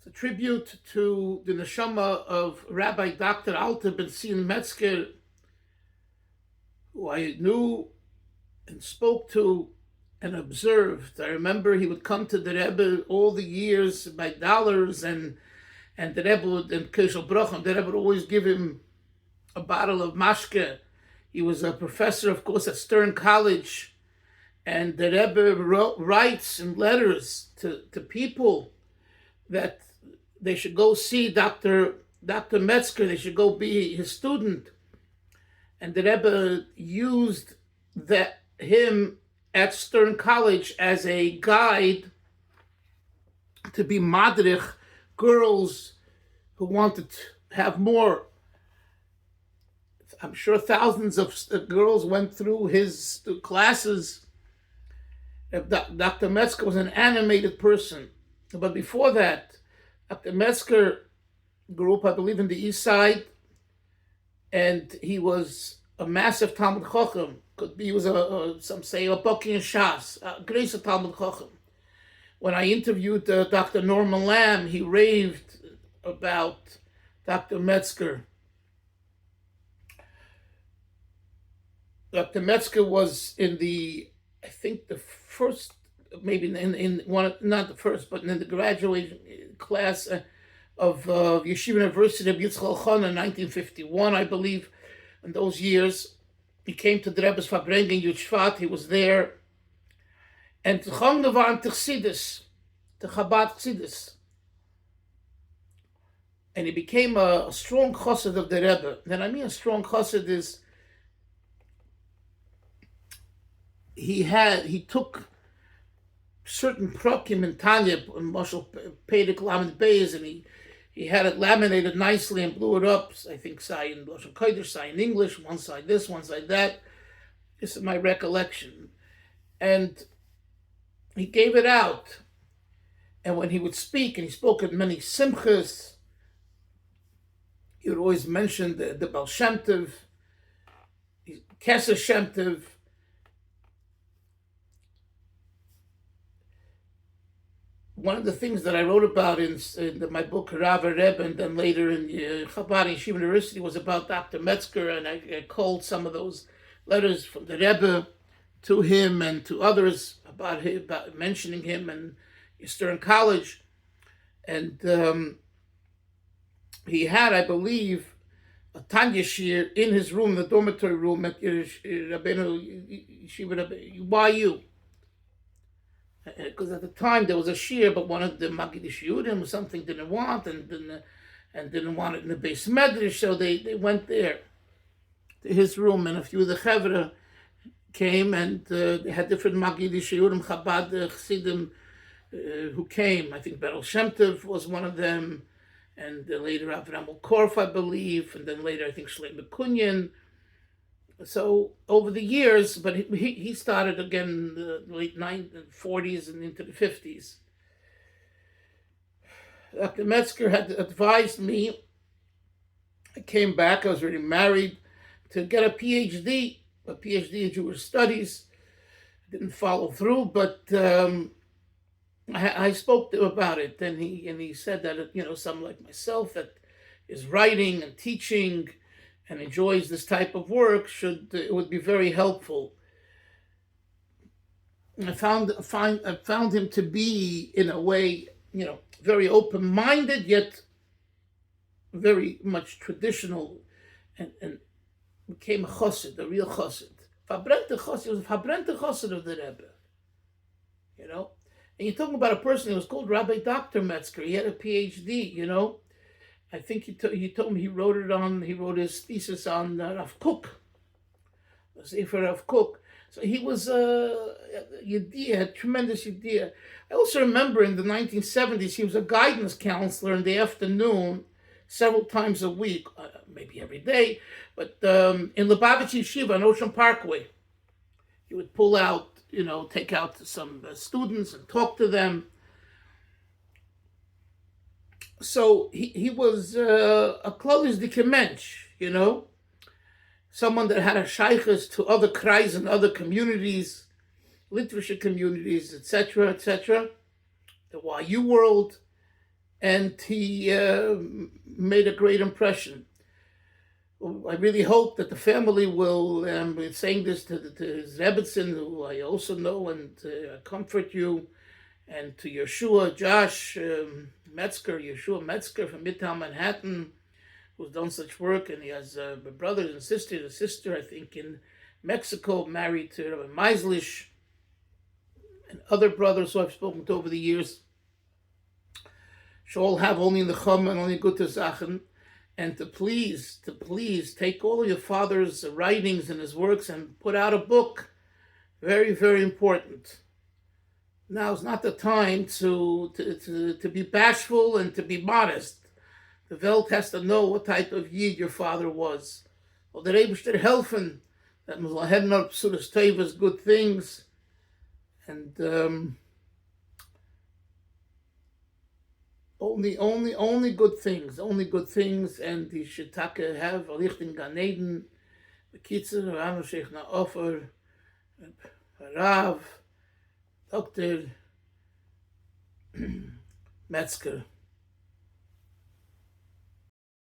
It's a tribute to the neshama of Rabbi Dr. Alter Bentzion Metzger, who I knew and spoke to and observed. I remember he would come to the Rebbe all the years by dollars, and the Rebbe would, in Keshel Bracham, the Rebbe would always give him a bottle of mashke. He was a professor, of course, at Stern College, and the Rebbe writes in letters to people that they should go see Dr. Metzger, they should go be his student. And the Rebbe used him at Stern College as a guide to be madrich girls who wanted to have more. I'm sure thousands of girls went through his classes. Dr. Metzger was an animated person. But before that, Dr. Metzger grew up, I believe, in the East Side, and he was a massive Talmud Chacham. He was some say a Baki and Shas, a great Talmud Chacham. When I interviewed Dr. Norman Lamb, he raved about Dr. Metzger. Dr. Metzger was in I think the first, maybe in one, not the first, but in the graduating class of Yeshiva University of Yitzchak Elchanan in 1951, I believe. In those years, he came to the Rebbe's Fabrengen in Yud Shvat. He was there, and Chong war to Chassidus, to Chabad Chassidus, and he became a strong Chasid of the Rebbe. And I mean a strong Chasid is he took certain prakim in Tanya, Moshe Pedek Lamed Beis, and he had it laminated nicely and blew it up. I think Sai in Lashon Kodesh, Sai in English, one side this, one side that. This is my recollection. And he gave it out. And when he would speak, and he spoke at many simchas, he would always mention the Baal Shem Tov, Kesser Shem Tov. One of the things that I wrote about in my book, Rabbi, and then later in Chabad Yeshiva University, was about Dr. Metzger, and I called some of those letters from the Rebbe to him and to others about mentioning him and Stern College. And he had, I believe, a Tanya Shir in his room, the dormitory room at Rabbeinu Yeshiva Rabbi. Why you? Because at the time there was a shir, but one of the Magid Shiurim or something didn't want and didn't want it in the base medrash, so they went there to his room, and a few of the Chevra came, and they had different Magid Shiurim, Chabad Chassidim who came. I think Baal Shem Tov was one of them, and later Avram Korf, I believe, and then later I think Shlomo Kunyan. So over the years, but he started again in the late 40s and into the 50s. Dr. Metzger had advised me, I came back, I was already married, to get a PhD in Jewish studies. I didn't follow through, but I spoke to him about it, and he said that, someone like myself that is writing and teaching and enjoys this type of work, it would be very helpful. I found him to be, in a way, very open-minded, yet very much traditional, and became a chassid, a real chassid. Verbrennte chassid, was a verbrennte chassid of the Rebbe. And you're talking about a person who was called Rabbi Dr. Metzger. He had a PhD, I think he told me he wrote his thesis on Rav Kook, the Sefer Rav Kook. So he was a tremendous yediyah. I also remember in the 1970s, he was a guidance counselor in the afternoon, several times a week, maybe every day, but in Lubavitch Yeshiva on Ocean Parkway. He would pull out, take out some students and talk to them. So he was a close mensch, someone that had a shaykhus to other kreis and other communities, literature communities, etc., the YU world. and he made a great impression. I really hope that the family will be saying this to his Rebbetzin, who I also know, and comfort you, and to Yeshua, Josh Metzger, Yeshua Metzger from Midtown Manhattan, who's done such work, and he has brothers and sisters. A sister, I think, in Mexico, married to Rabbi Meislish, and other brothers who I've spoken to over the years. Shall all have only in the Chum and only good to Sachen, and to please take all of your father's writings and his works and put out a book. Very, very important. Now is not the time to be bashful and to be modest. The Welt has to know what type of Yid your father was. Or the Rebbe should helfen that was heading up Psudas Teva's good things, and only good things, and you should have a licht in Gan Eden, the Kitzer, Rano Sheikh Na'ofer, Rav, Dr. Metzger.